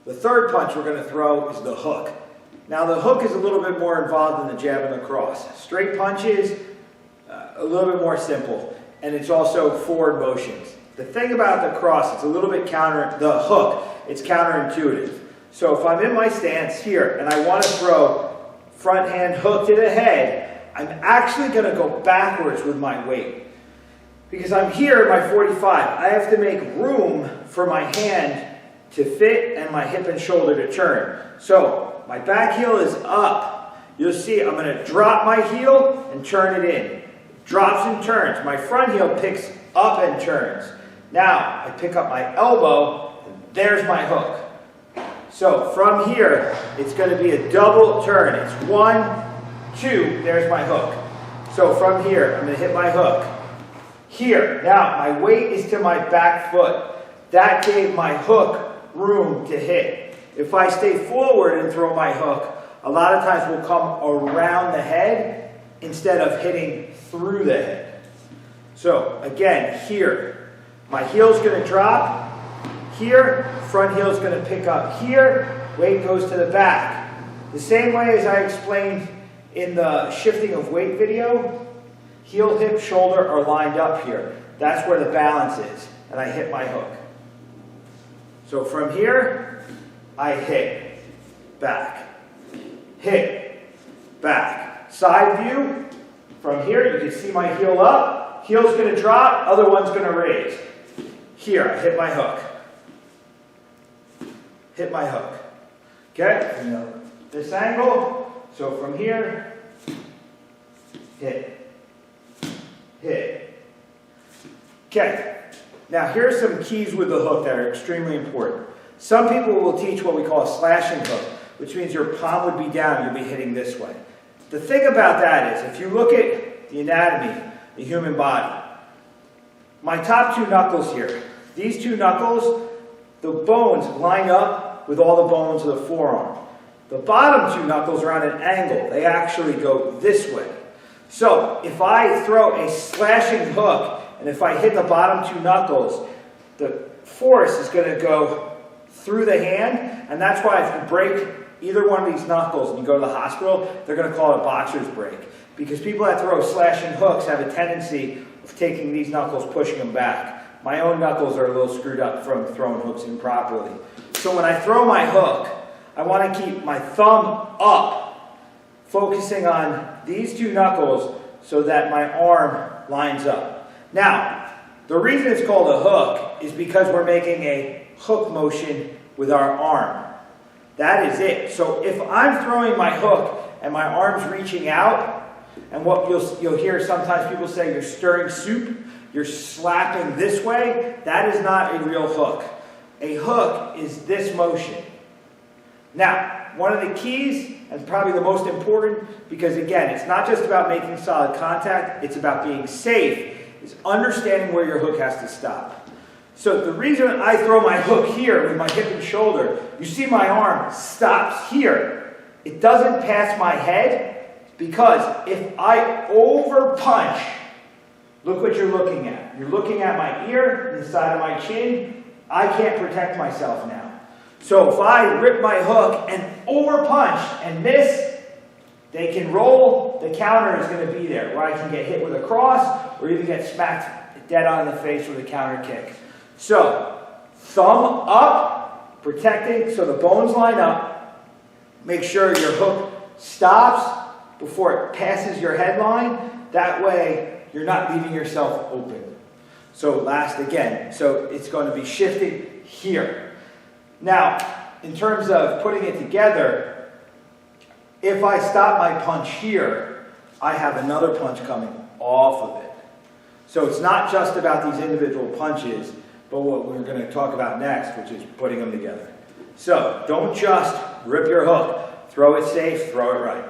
The third punch we're going to throw is the hook. Now the hook is a little bit more involved than the jab and the cross. Straight punches, a little bit more simple, and it's also forward motions. The thing about the cross, it's a little bit the hook, it's counterintuitive. So if I'm in my stance here and I want to throw front hand hook to the head, I'm actually going to go backwards with my weight. Because I'm here at my 45, I have to make room for my hand to fit and my hip and shoulder to turn. So my back heel is up. You'll see I'm going to drop my heel and turn it in. Drops and turns. My front heel picks up and turns. Now I pick up my elbow, and there's my hook. So from here, it's going to be a double turn. It's 1, 2, there's my hook. So from here, I'm going to hit my hook. Here, now my weight is to my back foot. That gave my hook room to hit. If I stay forward and throw my hook, a lot of times we'll come around the head instead of hitting through the head. So again, here, my heel's going to drop. Here, front heel's going to pick up here, weight goes to the back. The same way as I explained in the shifting of weight video, heel, hip, shoulder are lined up here. That's where the balance is, and I hit my hook. So from here, I hit, back, hit, back. Side view, from here you can see my heel up, heel's going to drop, other one's going to raise. Here, I hit my hook. Hit my hook. Okay? This angle. So from here, hit. Hit. Okay. Now here's some keys with the hook that are extremely important. Some people will teach what we call a slashing hook, which means your palm would be down, you'll be hitting this way. The thing about that is, if you look at the anatomy, the human body, my top two knuckles here, these two knuckles, the bones line up with all the bones of the forearm. The bottom two knuckles are on an angle. They actually go this way. So if I throw a slashing hook, and if I hit the bottom two knuckles, the force is going to go through the hand, and that's why if you break either one of these knuckles and you go to the hospital, they're going to call it a boxer's break. Because people that throw slashing hooks have a tendency of taking these knuckles, pushing them back. My own knuckles are a little screwed up from throwing hooks improperly. So when I throw my hook, I want to keep my thumb up, focusing on these two knuckles so that my arm lines up. Now, the reason it's called a hook is because we're making a hook motion with our arm. That is it. So if I'm throwing my hook and my arm's reaching out, and what you'll hear sometimes people say, you're stirring soup, you're slapping this way, that is not a real hook. A hook is this motion. Now, one of the keys, and probably the most important, because again, it's not just about making solid contact, it's about being safe, is understanding where your hook has to stop. So the reason I throw my hook here with my hip and shoulder, you see my arm stops here. It doesn't pass my head, because if I over punch, look what you're looking at. You're looking at my ear and the side of my chin. I can't protect myself now. So if I rip my hook and over punch and miss, they can roll. The counter is going to be there, where I can get hit with a cross or even get smacked dead on the face with a counter kick. So thumb up, protecting so the bones line up. Make sure your hook stops before it passes your headline. That way you're not leaving yourself open. So last again, so it's going to be shifting here. Now, in terms of putting it together, if I stop my punch here, I have another punch coming off of it. So it's not just about these individual punches, but what we're going to talk about next, which is putting them together. So don't just rip your hook. Throw it safe, throw it right.